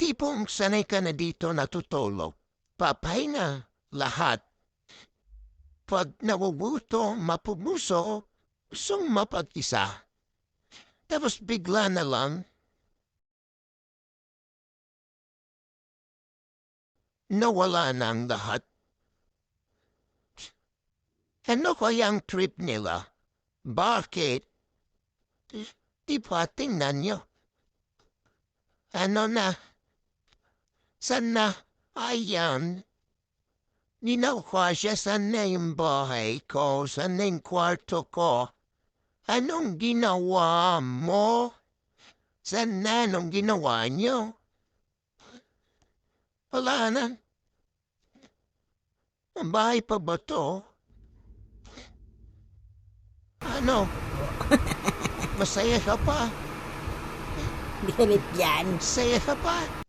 tipong sanay ka na dito natutulog. Papahinga lahat. Pag nagugutom, mapupuso, gustong mapag-isa. Tapos bigla na lang, nawala na ang lahat. Ano kayang trip nila? Bakit? Di ba tingnan nyo? Ano na? Saan na? Ayan. Ninakuha siya saan na yung bahay ko, saan na yung kwarto ko. Anong ginawa mo? Saan na? Anong ginawa nyo? Wala na. Ang bahay pa ba to? Ano? Masaya ka pa? Birit yan. Masaya ka pa?